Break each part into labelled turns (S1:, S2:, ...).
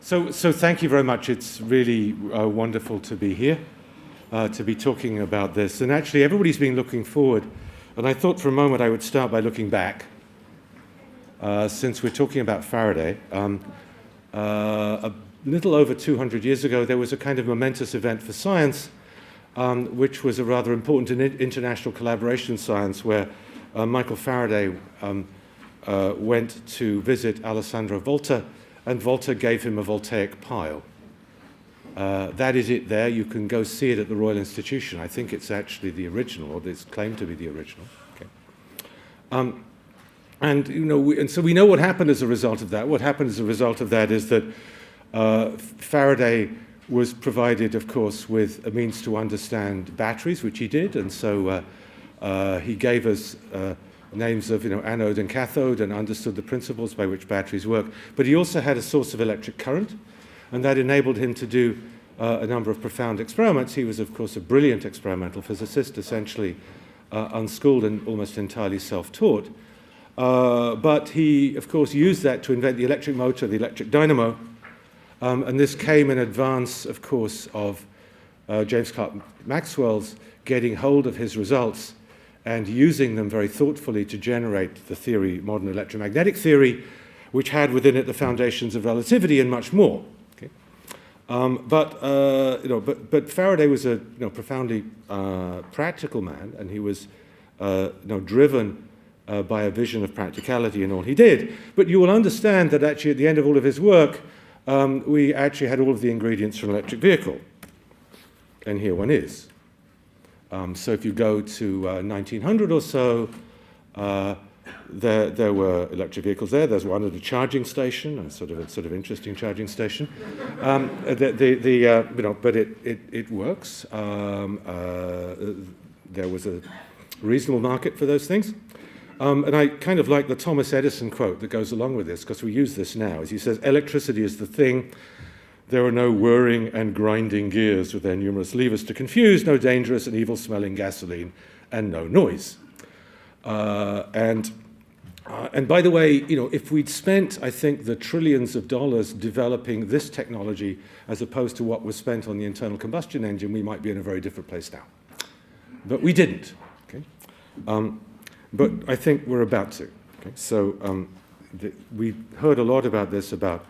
S1: So thank you very much. It's really wonderful to be here, to be talking about this. And actually, everybody's been looking forward. And I thought for a moment I would start by looking back, since we're talking about Faraday. A little over 200 years ago, there was a kind of momentous event for science, which was a rather important international collaboration in science, where Michael Faraday went to visit Alessandro Volta, and Volta gave him a voltaic pile. That is it there. You can go see it at the Royal Institution. I think it's actually the original, or it's claimed to be the original. Okay. And, you know, and so we know what happened as a result of that. What happened as a result of that is that Faraday was provided, of course, with a means to understand batteries, which he did, and so he gave us names of, anode and cathode, and understood the principles by which batteries work. But he also had a source of electric current, and that enabled him to do a number of profound experiments. He was, of course, a brilliant experimental physicist, essentially unschooled and almost entirely self-taught. But he, of course, used that to invent the electric motor, the electric dynamo, and this came in advance, of course, of James Clerk Maxwell's getting hold of his results and using them very thoughtfully to generate the theory, modern electromagnetic theory, which had within it the foundations of relativity and much more. Okay? But Faraday was a profoundly practical man, and he was driven by a vision of practicality in all he did. But you will understand that actually at the end of all of his work, we actually had all of the ingredients for an electric vehicle. And here one is. So if you go to 1900 or so, there were electric vehicles there. There's one at a charging station, a sort of interesting charging station. But it works. There was a reasonable market for those things. And I kind of like the Thomas Edison quote that goes along with this, because we use this now. As he says, electricity is the thing. There are no whirring and grinding gears with their numerous levers to confuse, no dangerous and evil-smelling gasoline, and no noise. And by the way, if we'd spent, I think, the trillions of dollars developing this technology as opposed to what was spent on the internal combustion engine, we might be in a very different place now. But we didn't. Okay? But I think we're about to. Okay? So we heard a lot about this, about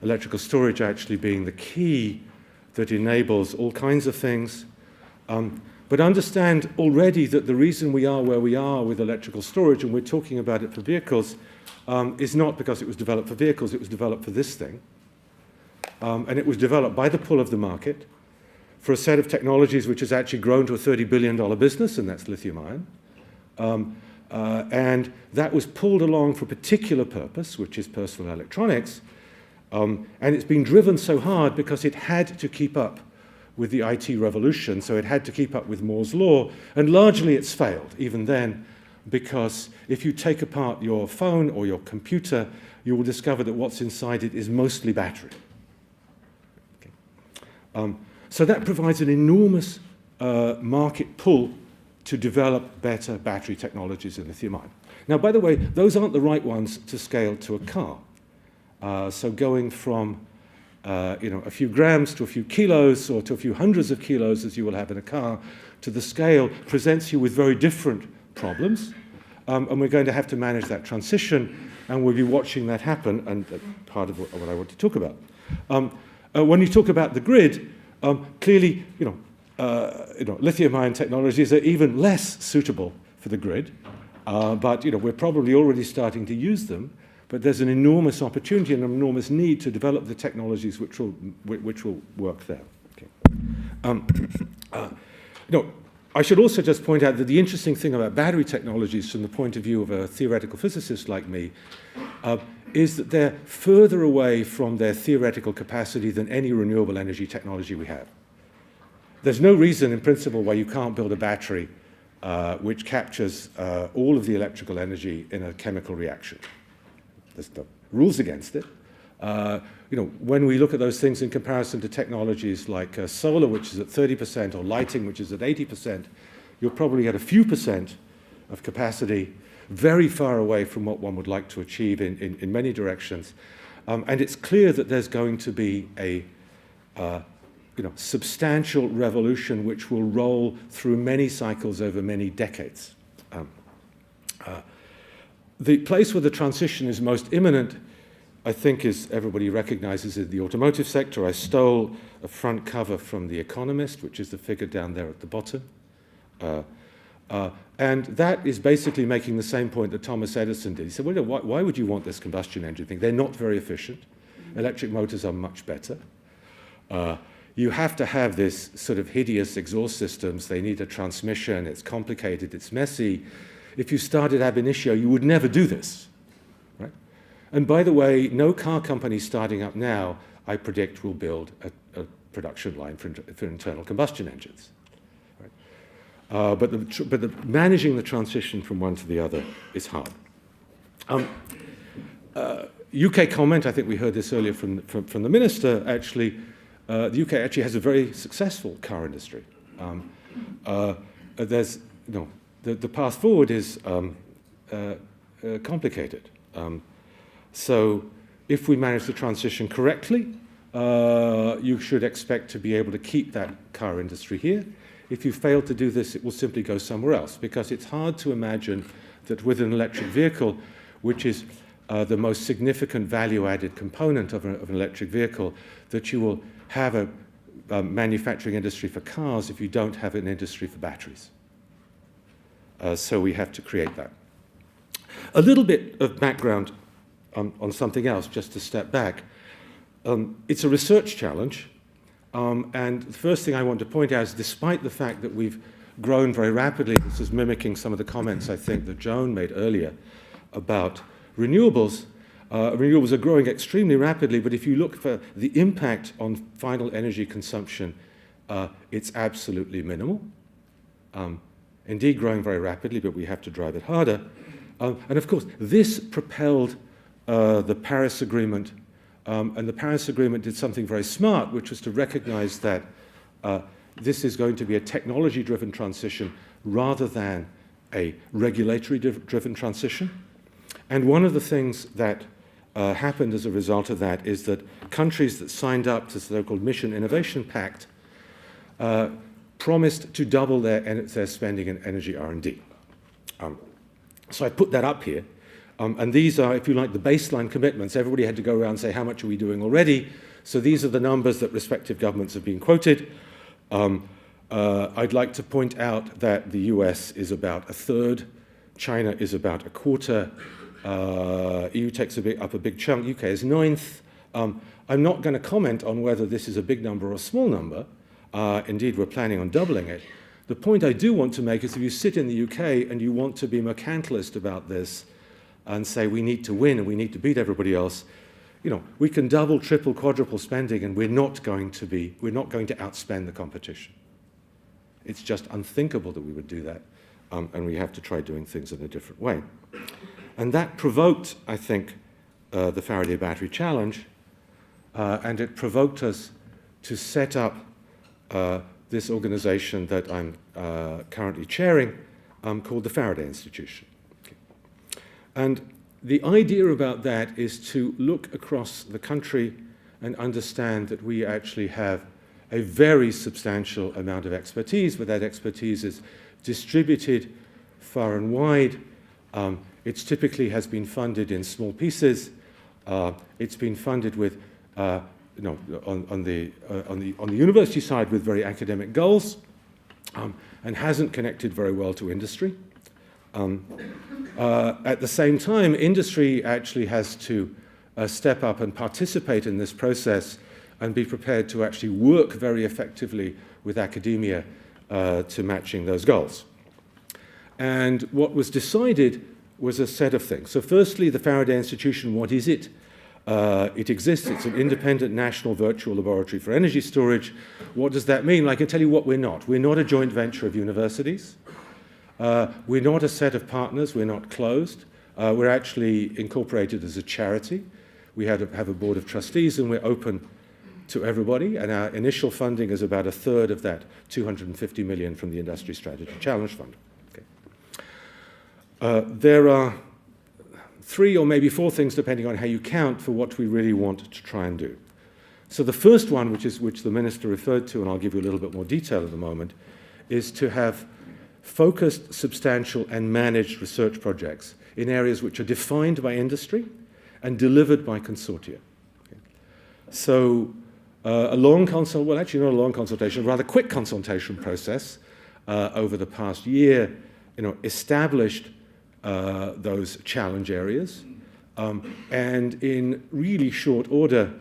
S1: electrical storage actually being the key that enables all kinds of things. But understand already that the reason we are where we are with electrical storage, and we're talking about it for vehicles, is not because it was developed for vehicles, it was developed for this thing. And it was developed by the pull of the market for a set of technologies which has actually grown to a $30 billion business, and that's lithium-ion. And that was pulled along for a particular purpose, which is personal electronics. And it's been driven so hard because it had to keep up with the IT revolution, so it had to keep up with Moore's law, and largely it's failed, even then, because if you take apart your phone or your computer, you will discover that what's inside it is mostly battery. Okay. So that provides an enormous market pull to develop better battery technologies in lithium-ion. Now, by the way, those aren't the right ones to scale to a car. So going from a few grams to a few kilos, or to a few hundreds of kilos, as you will have in a car, to the scale presents you with very different problems. And we're going to have to manage that transition, and we'll be watching that happen, and part of what I want to talk about. When you talk about the grid, clearly, lithium-ion technologies are even less suitable for the grid, but we're probably already starting to use them. But there's an enormous opportunity and an enormous need to develop the technologies which will work there. Okay. I should also just point out that the interesting thing about battery technologies from the point of view of a theoretical physicist like me is that they're further away from their theoretical capacity than any renewable energy technology we have. There's no reason, in principle, why you can't build a battery which captures all of the electrical energy in a chemical reaction. There's no rules against it. When we look at those things in comparison to technologies like solar, which is at 30%, or lighting, which is at 80%, you're probably at a few percent of capacity, very far away from what one would like to achieve in many directions. And it's clear that there's going to be a substantial revolution which will roll through many cycles over many decades. The place where the transition is most imminent, I think, is everybody recognizes in the automotive sector. I stole a front cover from The Economist, which is the figure down there at the bottom. And that is basically making the same point that Thomas Edison did. He said, well, why would you want this combustion engine thing? They're not very efficient. Electric motors are much better. You have to have this sort of hideous exhaust systems. They need a transmission. It's complicated. It's messy. If you started ab initio, you would never do this. Right? And by the way, no car company starting up now, I predict, will build a production line for internal combustion engines. Right? But managing the transition from one to the other is hard. UK comment, I think we heard this earlier from the minister, actually, the UK actually has a very successful car industry. There's, the path forward is complicated. So if we manage the transition correctly, you should expect to be able to keep that car industry here. If you fail to do this, it will simply go somewhere else, because it's hard to imagine that with an electric vehicle, which is the most significant value-added component of an electric vehicle, that you will have a manufacturing industry for cars if you don't have an industry for batteries. So we have to create that. A little bit of background on something else, just to step back. It's a research challenge. And the first thing I want to point out is, despite the fact that we've grown very rapidly, this is mimicking some of the comments I think that Joan made earlier about renewables. Renewables are growing extremely rapidly, but if you look for the impact on final energy consumption, it's absolutely minimal. Indeed, growing very rapidly, but we have to drive it harder. And of course, this propelled the Paris Agreement. And the Paris Agreement did something very smart, which was to recognize that this is going to be a technology-driven transition rather than a regulatory-driven transition. And one of the things that happened as a result of that is that countries that signed up to the so-called Mission Innovation Pact promised to double their spending in energy R&D. So I put that up here. And these are, if you like, the baseline commitments. Everybody had to go around and say, how much are we doing already? So these are the numbers that respective governments have been quoted. I'd like to point out that the US is about a third, China is about a quarter, EU takes up a big chunk, UK is ninth. I'm not going to comment on whether this is a big number or a small number. Indeed, we're planning on doubling it. The point I do want to make is, if you sit in the UK and you want to be mercantilist about this and say we need to win and we need to beat everybody else, we can double, triple, quadruple spending, and we're not going to outspend the competition. It's just unthinkable that we would do that, and we have to try doing things in a different way. And that provoked, I think, the Faraday Battery Challenge, and it provoked us to set up this organization that I'm currently chairing, called the Faraday Institution. Okay. And the idea about that is to look across the country and understand that we actually have a very substantial amount of expertise, but that expertise is distributed far and wide. It typically has been funded in small pieces. It's been funded with, on the university side, with very academic goals, and hasn't connected very well to industry. At the same time, industry actually has to step up and participate in this process and be prepared to actually work very effectively with academia to matching those goals. And what was decided was a set of things. So firstly, the Faraday Institution, what is it? It exists. It's an independent national virtual laboratory for energy storage. What does that mean? I can tell you what we're not. We're not a joint venture of universities. We're not a set of partners. We're not closed. We're actually incorporated as a charity. We have a board of trustees, and we're open to everybody. And our initial funding is about a third of that, $250 million from the Industry Strategy Challenge Fund. Okay. There are 3 or maybe 4 things, depending on how you count, for what we really want to try and do. So the first one, which the Minister referred to, and I'll give you a little bit more detail at the moment, is to have focused, substantial, and managed research projects in areas which are defined by industry and delivered by consortia. Okay. So a long well, actually not a long consultation, a rather quick consultation process over the past year, established those challenge areas, and in really short order,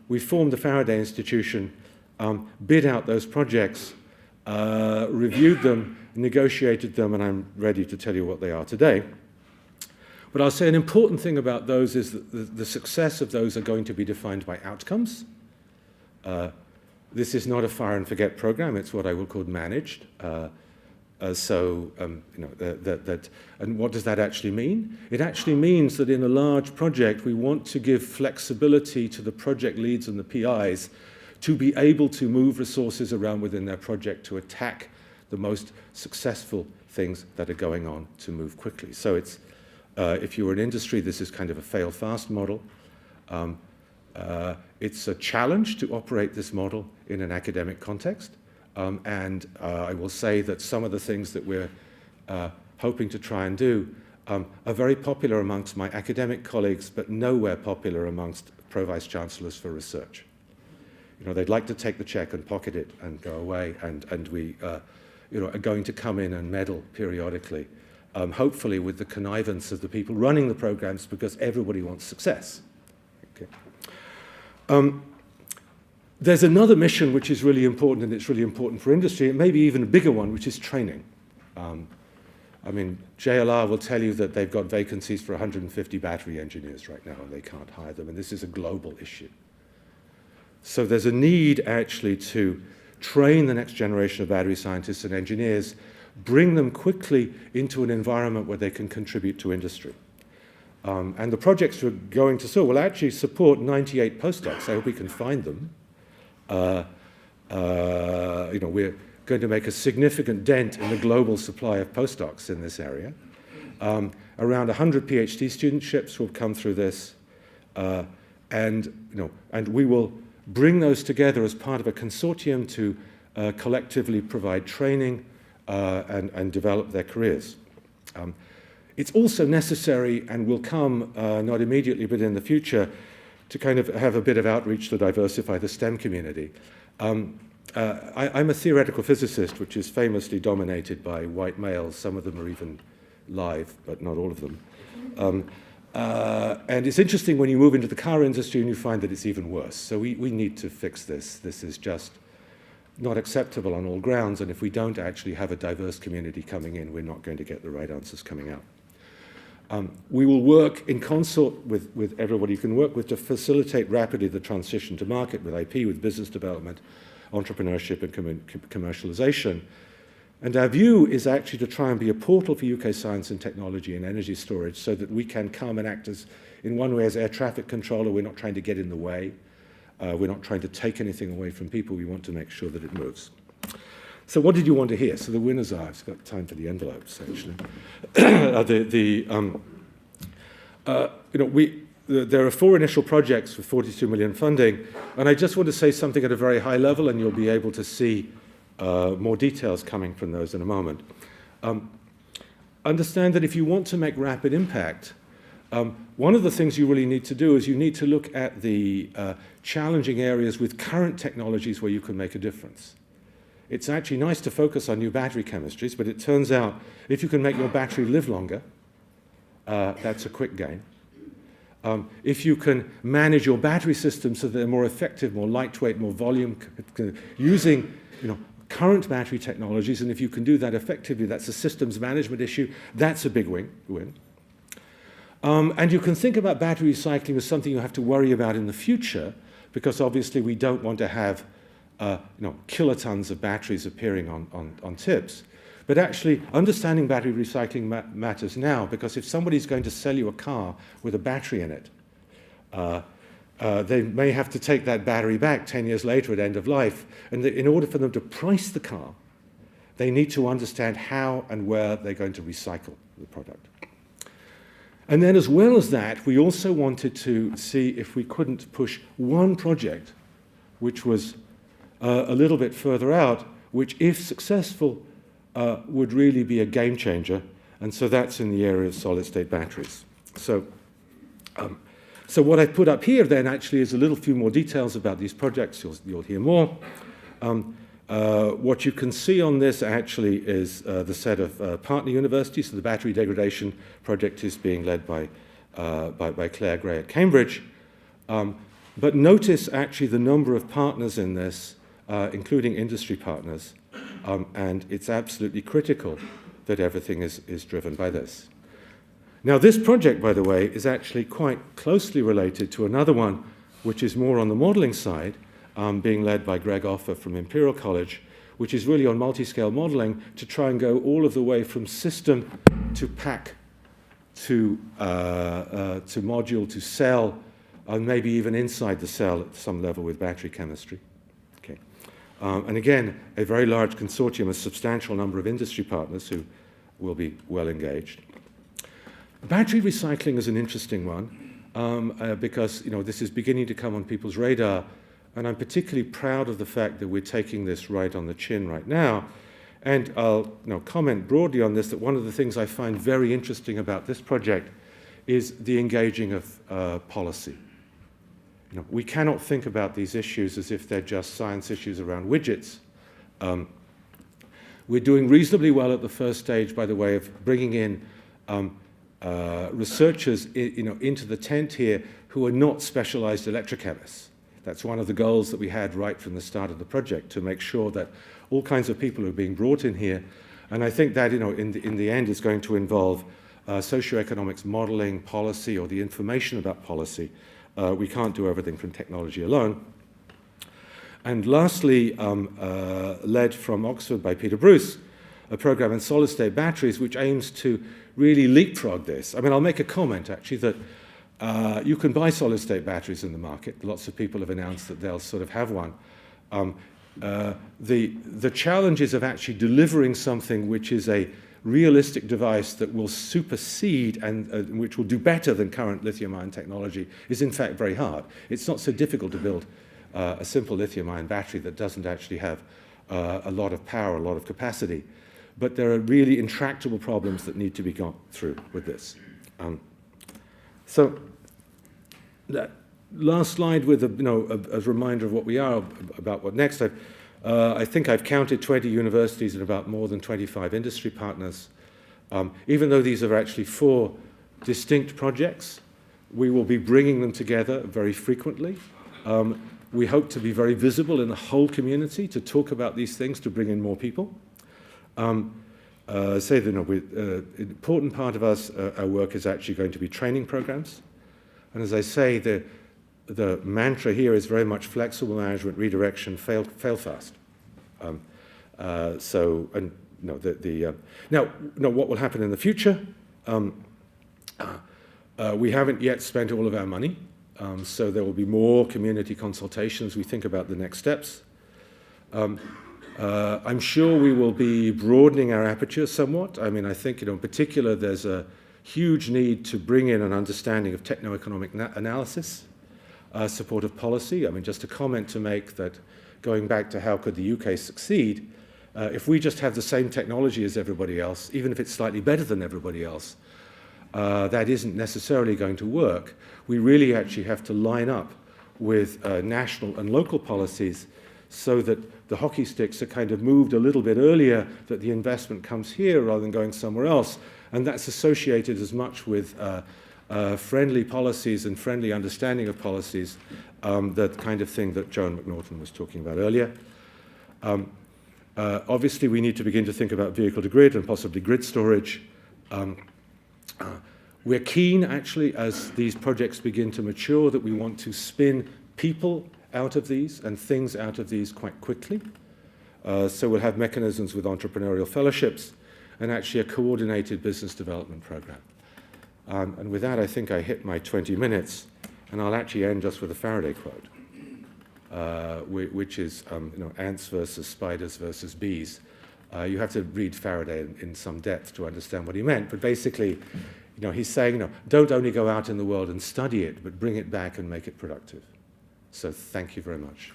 S1: we formed the Faraday Institution, bid out those projects, reviewed them, negotiated them, and I'm ready to tell you what they are today. But I'll say an important thing about those is that the success of those are going to be defined by outcomes. This is not a fire and forget program, it's what I will call managed. And what does that actually mean? It actually means that in a large project, we want to give flexibility to the project leads and the PIs to be able to move resources around within their project to attack the most successful things that are going on to move quickly. So it's, if you're an industry, this is kind of a fail-fast model. It's a challenge to operate this model in an academic context. And I will say that some of the things that we're hoping to try and do are very popular amongst my academic colleagues, but nowhere popular amongst pro-vice chancellors for research. They'd like to take the check and pocket it and go away, and we are going to come in and meddle periodically, hopefully with the connivance of the people running the programs, because everybody wants success. Okay. There's another mission which is really important, and it's really important for industry, and maybe even a bigger one, which is training. JLR will tell you that they've got vacancies for 150 battery engineers right now, and they can't hire them, and this is a global issue. So there's a need actually to train the next generation of battery scientists and engineers, bring them quickly into an environment where they can contribute to industry. And the projects we're going to will actually support 98 postdocs. I hope we can find them. We're going to make a significant dent in the global supply of postdocs in this area. Around 100 PhD studentships will come through this, and we will bring those together as part of a consortium to collectively provide training and develop their careers. It's also necessary, and will come not immediately but in the future, to kind of have a bit of outreach to diversify the STEM community. I'm a theoretical physicist, which is famously dominated by white males. Some of them are even live, but not all of them. And it's interesting when you move into the car industry and you find that it's even worse. So we need to fix this. This is just not acceptable on all grounds, and if we don't actually have a diverse community coming in, we're not going to get the right answers coming out. We will work in consort with everybody you can work with to facilitate rapidly the transition to market with IP, with business development, entrepreneurship, and commercialization. And our view is actually to try and be a portal for UK science and technology and energy storage, so that we can come and act as, in one way, as air traffic controller. We're not trying to get in the way. We're not trying to take anything away from people. We want to make sure that it moves. So what did you want to hear? So the winners are, I've got time for the envelopes, actually. There are 4 initial projects with 42 million funding, and I just want to say something at a very high level, and you'll be able to see more details coming from those in a moment. Understand that if you want to make rapid impact, one of the things you really need to do is you need to look at the challenging areas with current technologies where you can make a difference. It's actually nice to focus on new battery chemistries, but it turns out if you can make your battery live longer, that's a quick gain. If you can manage your battery systems so they're more effective, more lightweight, more volume, using current battery technologies, and if you can do that effectively, that's a systems management issue. That's a big win. And you can think about battery recycling as something you have to worry about in the future, because obviously we don't want to have kilotons of batteries appearing on tips. But actually, understanding battery recycling matters now, because if somebody's going to sell you a car with a battery in it, they may have to take that battery back 10 years later at end of life. And in order for them to price the car, they need to understand how and where they're going to recycle the product. And then as well as that, we also wanted to see if we couldn't push one project, which was a little bit further out, which, if successful, would really be a game changer. And so that's in the area of solid-state batteries. So what I've put up here then actually is a little few more details about these projects. You'll hear more. What you can see on this actually is the set of partner universities. So the battery degradation project is being led by Claire Gray at Cambridge. But notice actually the number of partners in this, including industry partners. And it's absolutely critical that everything is driven by this. Now, this project, by the way, is actually quite closely related to another one, which is more on the modeling side, being led by Greg Offer from Imperial College, which is really on multi-scale modeling to try and go all of the way from system to pack to module to cell, and maybe even inside the cell at some level with battery chemistry. Okay. And again, a very large consortium, a substantial number of industry partners who will be well engaged. Battery recycling is an interesting one because this is beginning to come on people's radar, and I'm particularly proud of the fact that we're taking this right on the chin right now. And I'll comment broadly on this, that one of the things I find very interesting about this project is the engaging of policy. We cannot think about these issues as if they're just science issues around widgets. We're doing reasonably well at the first stage by the way of bringing in researchers into the tent here who are not specialized electrochemists. That's one of the goals that we had right from the start of the project, to make sure that all kinds of people are being brought in here. And I think that in the end is going to involve socioeconomics modeling, policy, or the information about policy. We can't do everything from technology alone. And lastly, led from Oxford by Peter Bruce, a program in solid-state batteries which aims to really leapfrog this. I mean, I'll make a comment, actually, that you can buy solid-state batteries in the market. Lots of people have announced that they'll sort of have one. The challenges of actually delivering something which is a realistic device that will supersede and which will do better than current lithium-ion technology is in fact very hard. It's not so difficult to build a simple lithium-ion battery that doesn't actually have a lot of power, a lot of capacity. But there are really intractable problems that need to be gone through with this. So that last slide with a reminder of what we are, about what next. I think I've counted 20 universities and about more than 25 industry partners. Even though these are actually 4 distinct projects, we will be bringing them together very frequently. We hope to be very visible in the whole community to talk about these things, to bring in more people. Say that an important part of our work is actually going to be training programs. And as I say, the mantra here is very much flexible management, redirection, fail fast. Now, what will happen in the future? We haven't yet spent all of our money, so there will be more community consultations. We think about the next steps. I'm sure we will be broadening our aperture somewhat. I mean, I think, in particular, there's a huge need to bring in an understanding of techno-economic analysis, supportive policy. I mean, just a comment to make that, going back to how could the UK succeed, if we just have the same technology as everybody else, even if it's slightly better than everybody else, that isn't necessarily going to work. We really actually have to line up with national and local policies so that the hockey sticks are kind of moved a little bit earlier, that the investment comes here rather than going somewhere else. And that's associated as much with friendly policies and friendly understanding of policies, that kind of thing that Joan McNaughton was talking about earlier. Obviously, we need to begin to think about vehicle-to-grid and possibly grid storage. We're keen, actually, as these projects begin to mature, that we want to spin people out of these and things out of these quite quickly. So we'll have mechanisms with entrepreneurial fellowships and actually a coordinated business development program. And with that, I think I hit my 20 minutes, and I'll actually end just with a Faraday quote, which is ants versus spiders versus bees. You have to read Faraday in some depth to understand what he meant, but basically he's saying, don't only go out in the world and study it, but bring it back and make it productive. So thank you very much.